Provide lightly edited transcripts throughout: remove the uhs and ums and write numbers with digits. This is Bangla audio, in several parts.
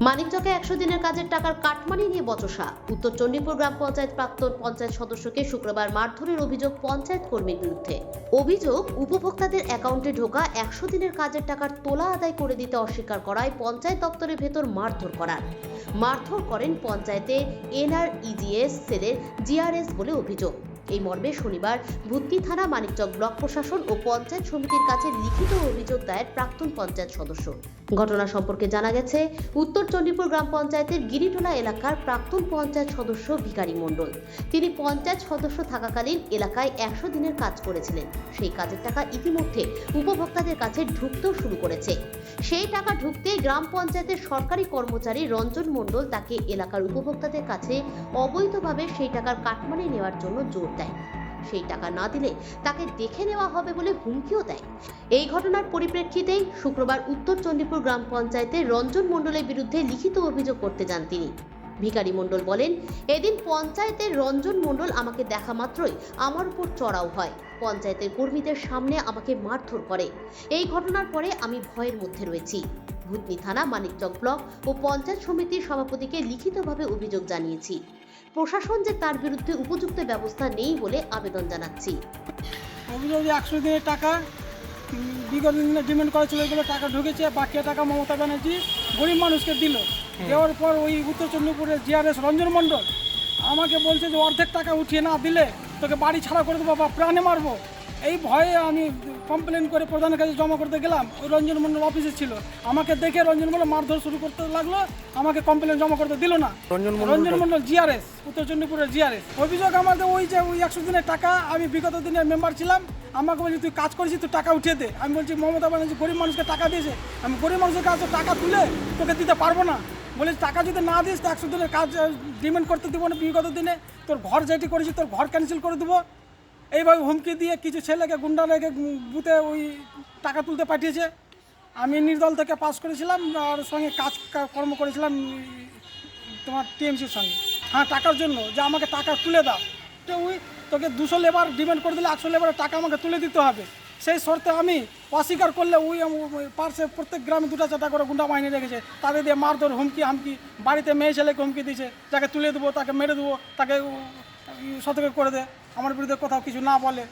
মানিকচকে 100 দিনের কাজের টাকার কাটমানি নিয়ে বচসা। উত্তর চণ্ডীপুর গ্রাম পঞ্চায়েত প্রাক্তন পঞ্চায়েত সদস্যকে শুক্রবার মারধরের অভিযোগ পঞ্চায়েত কর্মীর বিরুদ্ধে। অভিযোগ, উপভোক্তাদের অ্যাকাউন্টে ঢোকা 100 দিনের কাজের টাকার তোলা আদায় করে দিতে অস্বীকার করায় পঞ্চায়েত দপ্তরের ভেতর মারধর করেন পঞ্চায়েতে NREGS সেলের GRS বলে অভিযোগ। এই মর্মে শনিবার ভূতনি থানা, মানিকচক ব্লক প্রশাসন ও পঞ্চায়েত সমিতির কাছে লিখিত অভিযোগ দায়ের প্রাক্তন পঞ্চায়েত সদস্য। ঘটনা সম্পর্কে জানা গেছে, উত্তর চণ্ডীপুর গ্রাম পঞ্চায়েতের গিরিটোলা এলাকার প্রাক্তন পঞ্চায়েত সদস্য ভিকারি মণ্ডল। তিনি পঞ্চায়েত সদস্য থাকাকালীন এলাকায় 100 দিনের কাজ করেছিলেন। সেই কাজের টাকা ইতিমধ্যে উপভোক্তাদের কাছে ঢুকতেও শুরু করেছে। সেই টাকা ঢুকতে গ্রাম পঞ্চায়েতের সরকারি কর্মচারী রঞ্জন মণ্ডল তাকে এলাকার উপভোক্তাদের কাছে অবৈধভাবে সেই টাকার কাটমানি নেওয়ার জন্য জোর দেয়। সেই টাকা না দিলে তাকে দেখে নেওয়া হবে বলে হুমকিও দেয়। এই ঘটনার পরিপ্রেক্ষিতেই শুক্রবার উত্তর চণ্ডীপুর গ্রাম পঞ্চায়েতে রঞ্জন মণ্ডলের বিরুদ্ধে লিখিত অভিযোগ করতে যান তিনি। ভিকারি মণ্ডল বলেন, এদিন পঞ্চায়েতের রঞ্জন মণ্ডল আমাকে দেখা মাত্রই আমার উপর চড়াও হয়। পঞ্চায়েতের কর্মীদের সামনে আমাকে মারধর করে। এই ঘটনার পরে আমি ভয়ের মধ্যে রয়েছি। ভূতনি থানা, মানিকচক ব্লক ও পঞ্চায়েত সমিতির সভাপতিকে লিখিতভাবে অভিযোগ জানিয়েছি। প্রশাসন যে তার বিরুদ্ধে উপযুক্ত ব্যবস্থা নেই বলে আবেদন জানাচ্ছি। অভিযোগ 100 দিনের টাকা বিগত দিনে ডিমান্ড করেছিল, এগুলো টাকা ঢুকেছে। বাকি টাকা মমতা ব্যানার্জি গরিব মানুষকে দিল। দেওয়ার পর ওই উত্তর চণ্ডীপুরের GRS রঞ্জন মণ্ডল আমাকে বলছে যে অর্ধেক টাকা উঠিয়ে না দিলে তোকে বাড়ি ছাড়া করে দেবো বা প্রাণে মারবো। এই ভয়ে আমি কমপ্লেন করে প্রধানের কাছে জমা করতে গেলাম। ওই রঞ্জন মণ্ডল অফিসে ছিল। আমাকে দেখে রঞ্জন মণ্ডল মারধর শুরু করতে লাগলো। আমাকে কমপ্লেন জমা করতে দিল না। রঞ্জন মণ্ডল GRS, উত্তর চণ্ডীপুরের GRS। অভিযোগ আমাদের ওই 100 দিনের টাকা, আমি বিগত দিনের মেম্বার ছিলাম। আমাকে বলছি তুই কাজ করেছিস, তুই টাকা উঠিয়ে দে। আমি বলছি মমতা ব্যানার্জি গরিব মানুষকে টাকা দিয়েছে, আমি গরিব মানুষের কাছে টাকা তুলে তোকে দিতে পারবো না। বলে টাকা যদি না দিস তো 100 দিনের কাজ ডিমান্ড করতে দেবো না। বিগত দিনে তোর ঘর যেটি করেছি তোর ঘর ক্যান্সেল করে দেবো। এইভাবে হুমকি দিয়ে কিছু ছেলেকে গুন্ডা রেখে বুথে ওই টাকা তুলতে পাঠিয়েছে। আমি নির্দল থেকে পাস করেছিলাম আর সঙ্গে কর্ম করেছিলাম তোমার TMCর সঙ্গে। হ্যাঁ, টাকার জন্য যে আমাকে টাকা তুলে দাও। তো ওই তোকে 200 লেবার ডিমান্ড করে দিলে 100 লেবারের টাকা আমাকে তুলে দিতে হবে। সেই শর্তে আমি অস্বীকার করলে ওই পার্শ্বে প্রত্যেক গ্রামে 2-4টা করে গুন্ডা বাহিনী রেখেছে। তাদের দিয়ে মারধর, হুমকি। বাড়িতে মেয়ে ছেলেকে হুমকি দিয়েছে, যাকে তুলে দেবো তাকে মেরে দেবো, তাকে সতর্ক করে দে আমার বিরুদ্ধে কোথাও কিছু না বলে।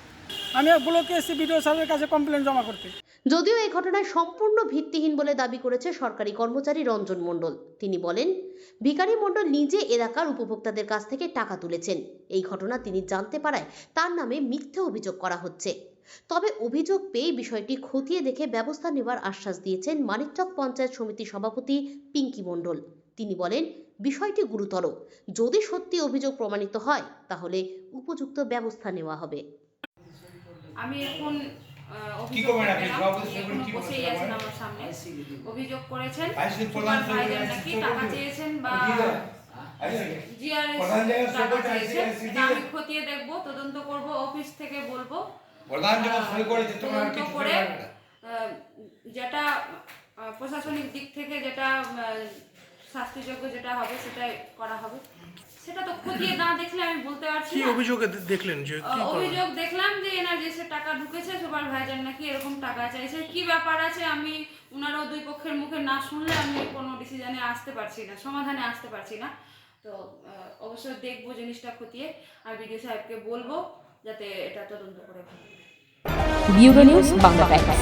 আমি ব্লকে এসেছি BDO সাহেবের কাছে কমপ্লেন জমা করতে। যদিও এই ঘটনায় সম্পূর্ণ ভিত্তিহীন বলে দাবি করেছে সরকারি কর্মচারী রঞ্জন মণ্ডল। তিনি বলেন, ভিকারি মণ্ডল নিজে এলাকার উপভোক্তাদের কাছ থেকে টাকা তুলেছেন। এই ঘটনা তিনি জানতে পারায় তার নামে মিথ্যে অভিযোগ করা হচ্ছে। তবে অভিযোগ পেয়ে বিষয়টি খতিয়ে দেখে ব্যবস্থা নেওয়ার আশ্বাস দিয়েছেন মানিকচক পঞ্চায়েত সমিতি সভাপতি পিঙ্কি মণ্ডল। তিনি বলেন, বিষয়টি গুরুতর। যদি সত্যি অভিযোগ প্রমাণিত হয় তাহলে উপযুক্ত ব্যবস্থা নেওয়া হবে। আমি এখন বসেই আছেন আমার সামনে, অভিযোগ করেছেন ভাইজান নাকি টাকা চেয়েছেন বা GRS টাকা চেয়েছেন। আমি খতিয়ে দেখবো, তদন্ত করব, অফিস থেকে বলবো, তদন্ত করে যেটা প্রশাসনিক দিক থেকে যেটা শাস্তিযোগ্য যেটা হবে সেটাই করা হবে। সেটা তো খতিয়ে না দেখলে আমি বলতে পারছি না। অভিযোগ দেখলেন যে অভিযোগ দেখলাম যে NRGS এর টাকা ঢুকেছে, সুপার ভাইজার নাকি এরকম টাকা চাইছে। কি ব্যাপার আছে আমি ওনারও দুই পক্ষের মুখে না শুনলে আমি কোনো ডিসিশনে আসতে পারছি না, সমাধানে আসতে পারছি না। তো অবশ্যই দেখবো জিনিসটা খতিয়ে, আর BDO সাহেবকে বলবো যাতে এটা তদন্ত করে। Bureau news Bangla Times.